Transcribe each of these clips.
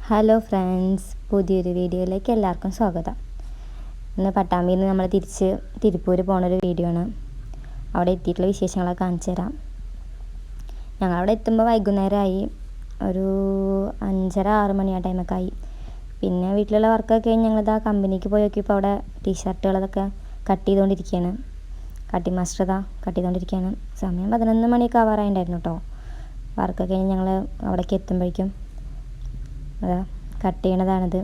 Hello friends, പുതിയൊരു വീഡിയോയിലേക്ക് എല്ലാവർക്കും സ്വാഗതം. ഇന്ന് പട്ടാമ്പിയിൽ നിന്ന് നമ്മൾ തിരിച്ച് തിരുപ്പൂർ പോണൊരു വീഡിയോ ആണ്. അവിടെ എത്തിയിട്ടുള്ള വിശേഷങ്ങളൊക്കെ കാണിച്ചു തരാം. ഞങ്ങളവിടെ എത്തുമ്പോൾ വൈകുന്നേരമായി, ഒരു 5:30-6 മണി ആ ടൈമൊക്കെ ആയി. പിന്നെ വീട്ടിലുള്ള വർക്കൊക്കെ കഴിഞ്ഞ് ഞങ്ങളിതാ കമ്പനിക്ക് പോയി നോക്കിയപ്പോൾ അവിടെ ടീഷർട്ടുകളൊക്കെ കട്ട് ചെയ്തുകൊണ്ടിരിക്കുകയാണ്. കട്ടിങ് മാസ്റ്റർ കട്ട് ചെയ്തുകൊണ്ടിരിക്കുകയാണ്. സമയം 11 മണിയൊക്കെ ആവാറായിട്ടുണ്ടായിരുന്നു കേട്ടോ. വർക്കൊക്കെ കഴിഞ്ഞ് ഞങ്ങൾ അവിടേക്ക് എത്തുമ്പോഴേക്കും അതാ കട്ട് ചെയ്യണതാണിത്.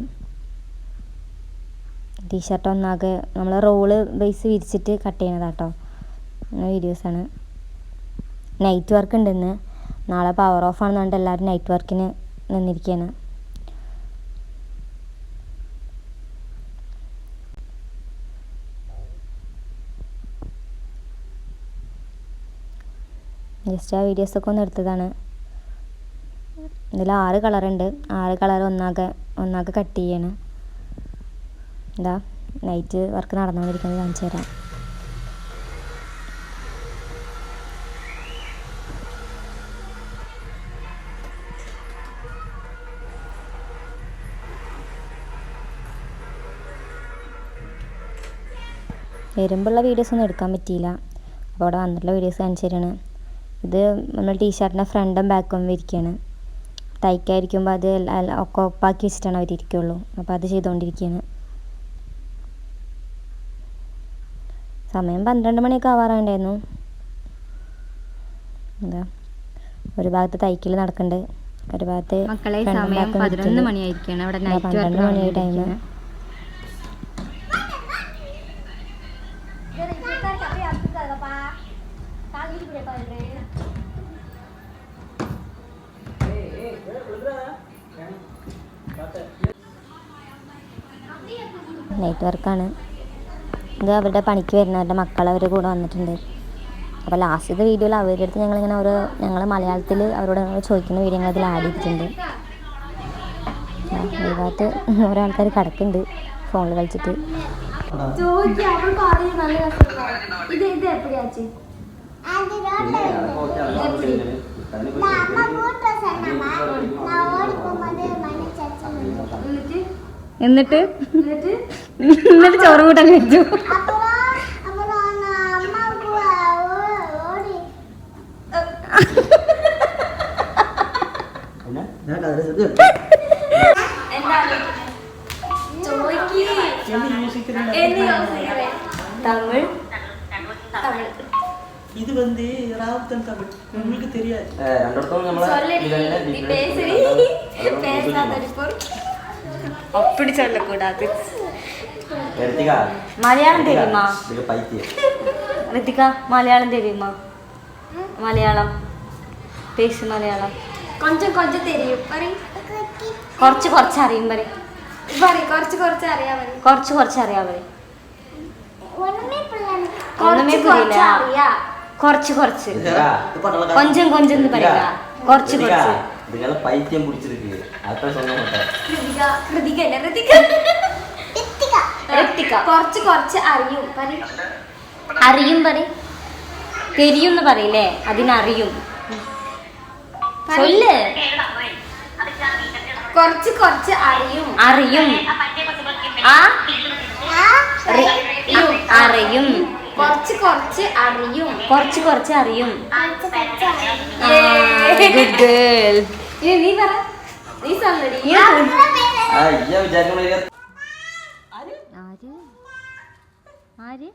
ടീഷർട്ട് ഒന്നാകെ നമ്മൾ റോള് ബേസ് വിരിച്ചിട്ട് കട്ട് ചെയ്യണതാട്ടോ. വീഡിയോസാണ്. നൈറ്റ് വർക്ക് ഉണ്ട് ഇന്ന്. നാളെ പവർ ഓഫ് ആണെന്ന് പറഞ്ഞിട്ട് എല്ലാവരും നൈറ്റ് വർക്കിന് നിന്നിരിക്കുകയാണ്. ജസ്റ്റ് ആ വീഡിയോസൊക്കെ ഒന്ന് എടുത്തതാണ്. ഇതിൽ 6 കളറുണ്ട്. 6 കളർ ഒന്നാകെ കട്ട് ചെയ്യണം. എന്താ നൈറ്റ് വർക്ക് നടന്നുകൊണ്ടിരിക്കുന്നത് കാണിച്ചു തരാം. വരുമ്പോഴുള്ള വീഡിയോസൊന്നും എടുക്കാൻ പറ്റിയില്ല. അപ്പോൾ അവിടെ വന്നിട്ടുള്ള വീഡിയോസ് കാണിച്ചു തരാണ്. ഇത് നമ്മൾ ടീഷർട്ടിൻ്റെ ഫ്രണ്ടും ബാക്കും വിരിക്കുകയാണ്. തയ്ക്കാതിരിക്കുമ്പോൾ അത് ഒക്കെ ഒപ്പാക്കി വെച്ചിട്ടാണ് അവരിയ്ക്കുള്ളൂ. അപ്പോൾ അത് ചെയ്തുകൊണ്ടിരിക്കുകയാണ്. സമയം 12 മണിയൊക്കെ ആവാറായിട്ടുണ്ടായിരുന്നു. എന്താ ഒരു ഭാഗത്ത് തയ്ക്കൽ നടക്കുന്നുണ്ട്, ഒരു ഭാഗത്ത് മക്കളെ സമയം 11 മണിയായിരിക്കുകയാണ്. അവിടെ നൈറ്റ് 12 മണിയായി ടൈം. നൈറ്റ് വർക്കാണ് ഇത്. അവരുടെ പണിക്ക് വരുന്നവരുടെ മക്കൾ അവരുടെ കൂടെ വന്നിട്ടുണ്ട്. അപ്പോൾ ലാസ്റ്റത്തെ വീഡിയോയിൽ അവരുടെ അടുത്ത് ഞങ്ങളിങ്ങനെ ഞങ്ങൾ മലയാളത്തിൽ അവരോട് ചോദിക്കുന്ന വീഡിയോ ഞങ്ങൾ അതിൽ ആഡ് ചെയ്തിട്ടുണ്ട്. ഒരു ഭാഗത്ത് ഓരോ ആൾക്കാർ കിടക്കുന്നുണ്ട് ഫോണിൽ കളിച്ചിട്ട്. എന്നിട്ട് ചോറ് കൂട്ടാൻ വെച്ചു. തമിഴ് இது வந்து ராவுத்தன் தமிழ் உங்களுக்கு தெரியாது. ரெண்டோடத்தும் நம்மள அப்படி சொல்லக்கூடாது. ரித்திகா மலையாளம் தெரியுமா? இது பைத்தியம். ரித்திகா மலையாளம் தெரியுமா? മലയാളം പേശ്. മലയാളം கொஞ்சம் தெரியும். കുറച്ച് അറിയും. കുറച്ച് അറിയാം. കുറച്ച് അറിയാം. ഒന്നുമേ പുരിയില്ല. കുറച്ച് കൊഞ്ചം എന്ന് പറയുക. കുറച്ച് இதனால பைத்தியம் பிடிச்சிருக்கு. அதான் சொன்ன மாட்டேன். ഋത്തിക കുറച്ച് അറിയും. അറിയും തെരിയും പറയില്ലേ, അതിനറിയും. ചൊല്ല്. കുറച്ച് അറിയും. അറിയും. കുറച്ച് അറിയും. Good girl. നീ പറ. നീ സമ്മതി. ஐயா விசாரிக்க ആര്